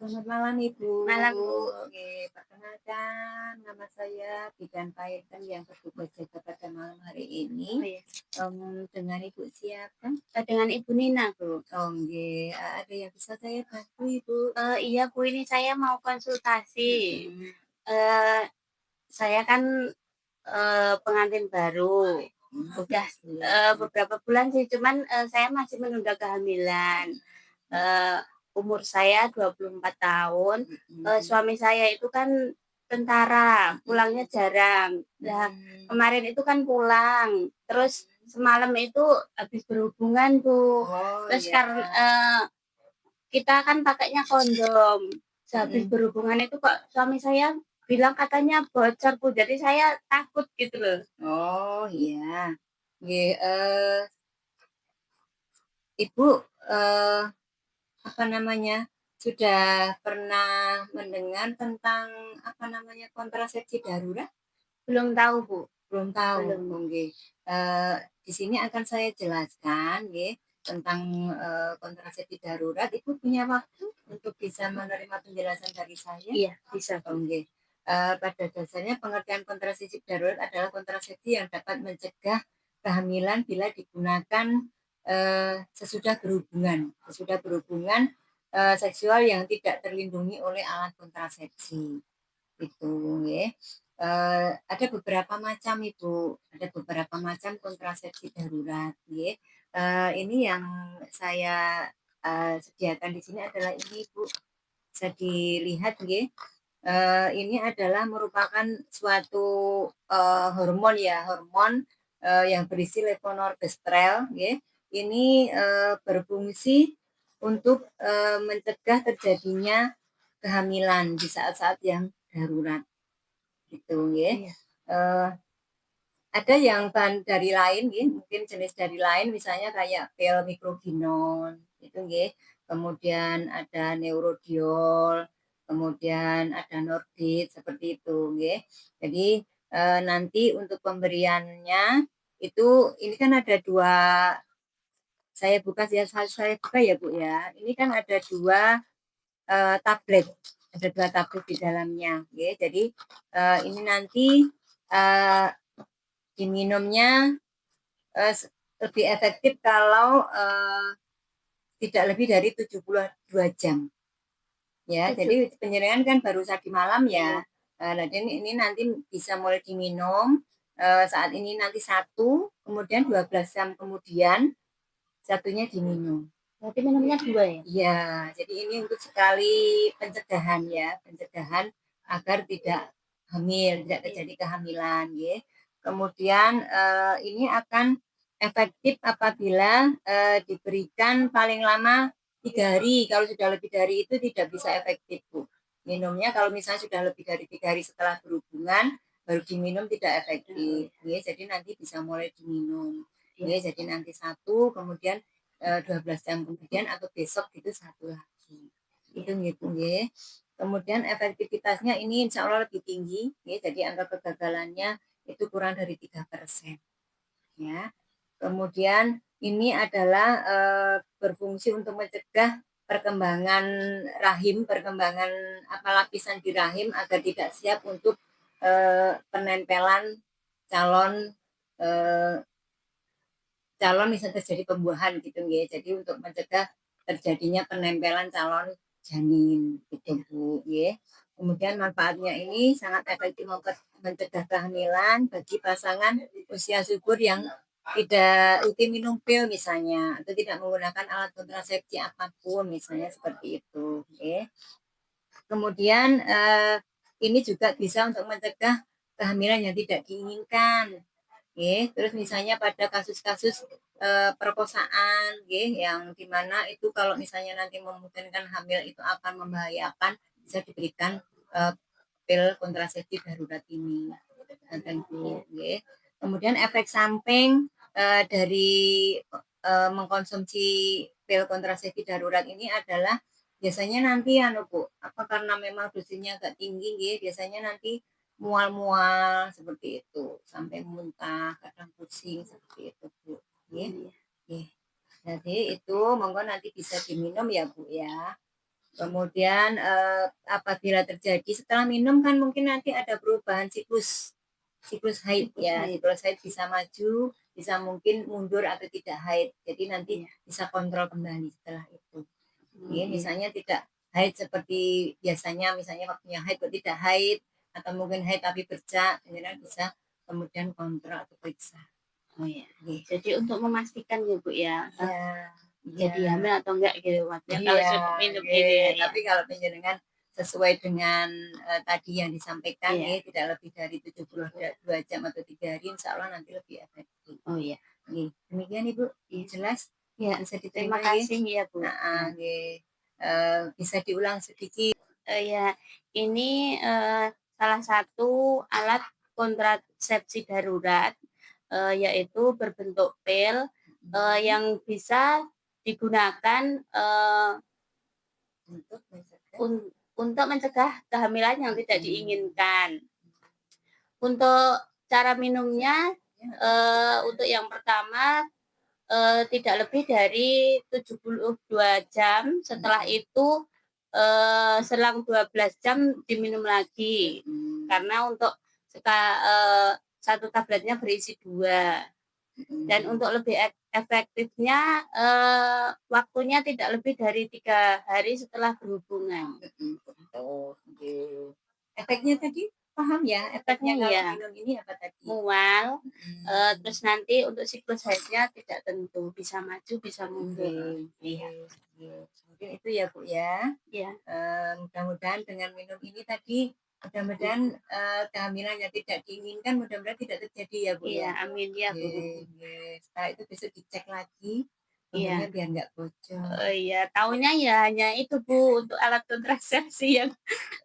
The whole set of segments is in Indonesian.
Selamat malam Ibu. Malam, Bu. Oke, perkenalkan nama saya Bidan Paiton yang bertugas jaga pada malam hari ini. Oh, iya. Dengan Ibu siapa? Dengan Ibu Nina, Bu. Oh, nggih, ada yang bisa saya bantu Ibu? Iya, Bu, ini saya mau konsultasi. Mhm, Eee, saya kan, pengantin baru, udah, iya. beberapa bulan sih, cuman, saya masih menunda kehamilan. Eee, Umur saya 24 tahun, Mhm, suami saya itu kan tentara, pulangnya jarang. Nah, mmm. kemarin itu kan pulang, terus semalam itu habis berhubungan, Bu. Oh, Terus iya. kita kan pakainya kondom. Sehabis Mhm. berhubungan itu kok suami saya bilang katanya bocor, Bu, jadi saya takut gitu loh. Oh, iya. Nggih, Ibu, eee apa namanya, sudah pernah mendengar tentang, apa namanya, kontrasepsi darurat? Belum tahu, Bu, Belum tahu? belum. Oh, nggih. Di sini akan saya jelaskan nggih, tentang, kontrasepsi darurat. Ibu punya waktu untuk bisa menerima penjelasan dari saya? Iya, bisa, Oh, Bu. nggih. Pada dasarnya pengertian kontrasepsi darurat adalah kontrasepsi yang dapat mencegah kehamilan bila digunakan, sesudah berhubungan. Sesudah berhubungan, seksual yang tidak terlindungi oleh alat kontrasepsi, itu nggih. Ada beberapa macam Ibu, ada beberapa macam kontrasepsi darurat nggih. Ini yang saya, sediakan di sini adalah ini Ibu, bisa dilihat nggih. Ini adalah merupakan suatu, hormon ya, hormon, yang berisi levonorgestrel nggih. Ini, berfungsi untuk, mencegah terjadinya kehamilan di saat-saat yang darurat, gitu nggih. Iya. Eee, ada yang bahan dari lain nggih, mungkin jenis dari lain misalnya kayak pil Microgynon itu nggih, kemudian ada Neurondiol, kemudian ada Norbit seperti itu nggih. Jadi, nanti untuk pemberiannya itu ini kan ada 2 saya buka ya, saya buka ya, Bu, ya. Ini kan ada 2 tablet, ada 2 tablet di dalamnya nggih. Jadi, ini nanti, eee, diminumnya lebih efektif kalau, tidak lebih dari 72 jam, ya. Tujuh. Jadi penyeringan kan baru tadi malam Iya. ya, nah ini nanti bisa mulai diminum, saat ini nanti satu, kemudian 12 jam kemudian satunya diminum. Berarti minumnya 2 ya? Iya, jadi ini untuk sekali pencegahan ya, pencegahan agar tidak hamil, tidak Iya. terjadi kehamilan ya. Kemudian, ini akan efektif apabila, diberikan paling lama 3 hari, kalau sudah lebih dari itu tidak bisa efektif, Bu. Minumnya kalau misalnya sudah lebih dari 3 hari setelah berhubungan, baru diminum tidak efektif, ya. Jadi nanti bisa mulai diminum, Iya. ya. Jadi nanti satu, kemudian 12 jam kemudian atau besok gitu satu lagi, itu Iya. gitu nggih. Kemudian efektivitasnya ini insya Allah lebih tinggi nggih, jadi angka kegagalannya itu kurang dari 3% ya. Kemudian ini adalah, berfungsi untuk mencegah perkembangan rahim, perkembangan apa, lapisan di rahim agar tidak siap untuk, penempelan calon, eee calon misal terjadi pembuahan gitu nggih. Jadi untuk mencegah terjadinya penempelan calon janin gitu, Iya. Bu, nggih. Kemudian manfaatnya ini sangat efektif mencegah kehamilan bagi pasangan usia subur yang tidak rutin minum pil misalnya, atau tidak menggunakan alat kontrasepsi apapun misalnya seperti itu, nggih. Kemudian, ini juga bisa untuk mencegah kehamilan yang tidak diinginkan. Nggih, terus misalnya pada kasus-kasus, perkosaan nggih, yang di mana itu kalau misalnya nanti memungkinkan hamil itu akan membahayakan, bisa diberikan, pil kontrasepsi darurat ini, Iya. tentu nggih. Kemudian efek samping, dari, mengkonsumsi pil kontrasepsi darurat ini adalah biasanya nanti anu, Bu, apa, karena memang dosisnya agak tinggi nggih, biasanya nanti mual-mual seperti itu, sampai muntah, kadang pusing seperti itu, Bu, nggih. Iya. Nggih. Jadi itu monggo nanti bisa diminum ya, Bu, ya. Kemudian, apabila terjadi setelah minum kan mungkin nanti ada perubahan siklus haid Siklus ya, haid. siklus haid bisa maju, bisa mungkin mundur atau tidak haid. Jadi nanti Iya. bisa kontrol kembali setelah itu. Oh, Ya, iya. misalnya tidak haid seperti biasanya, misalnya waktunya haid kok tidak haid, atau mungkin haid tapi bercak, kemudian bisa kemudian kontrol atau periksa. Oh, iya. Gitu. Jadi untuk memastikan ya, Bu, ya, Iya, jadi iya. hamil atau enggak gitu maksudnya kalau Iya, cukup minum ini ya, nggih, ya. tapi kalau panjenengan sesuai dengan, tadi yang disampaikan Iya. nggih, tidak lebih dari 72 jam atau 3 hari, insyaallah nanti lebih efektif. Oh, iya. Nggih, demikian Ibu, Iya. jelas? Iya, Bisa terima diterima nggih? kasih ya, Bu. Heeh, Ya. nggih, bisa diulang sedikit? Ya, ini, salah satu alat kontrasepsi darurat, yaitu berbentuk pil, yang bisa digunakan, Untuk mencegah untuk mencegah kehamilan yang tidak diinginkan. Untuk cara minumnya, untuk yang pertama, tidak lebih dari 72 jam, setelah itu, selang 12 jam diminum lagi. Karena untuk 1 tabletnya berisi 2. Dan untuk lebih efektifnya, waktunya tidak lebih dari 3 hari setelah berhubungan. oh, nggih. Efeknya tadi paham ya? Efeknya Efeknya kalau iya, minum ini apa tadi? mual, Mhm. terus nanti untuk siklus haidnya tidak tentu, bisa maju, bisa mundur. Nggih, Iya. nggih, nggih. Mungkin itu ya, Bu, ya. Iya. Mudah-mudahan dengan minum ini tadi, mudah-mudahan, kehamilan yang tidak diinginkan mudah-mudahan tidak terjadi ya, Bu, Iya, ya. amin ya, Bu. Nggih, nggih. Setelah itu besok dicek lagi, Iya. pembunuhnya biar nggak bocor. Oh, iya, taunya ya hanya itu, Bu, untuk alat kontrasepsi yang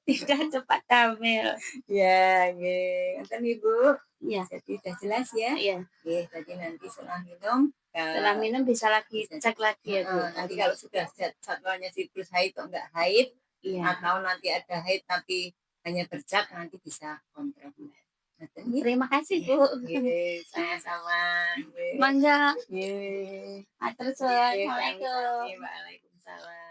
tidak cepat hamil. Ya, nggih. Ngoten Ibu. Iya. Jadi udah jelas ya? Iya. Nggih, jadi nanti setelah minum, Setelah minum bisa lagi bisa cek lagi ya, Bu? nanti kalau sudah jadwalnya siklus haid kok nggak haid, Iya. atau nanti ada haid tapi hanya bercak, nanti bisa kontrol kembali. Ngoten nggih? Terima kasih, Bu. Nggih, sama-sama. Nggih. Mangga. Nggih. Matur Nggih, suwun. sami-sami. Assalamualaikum. Waalaikumsalam.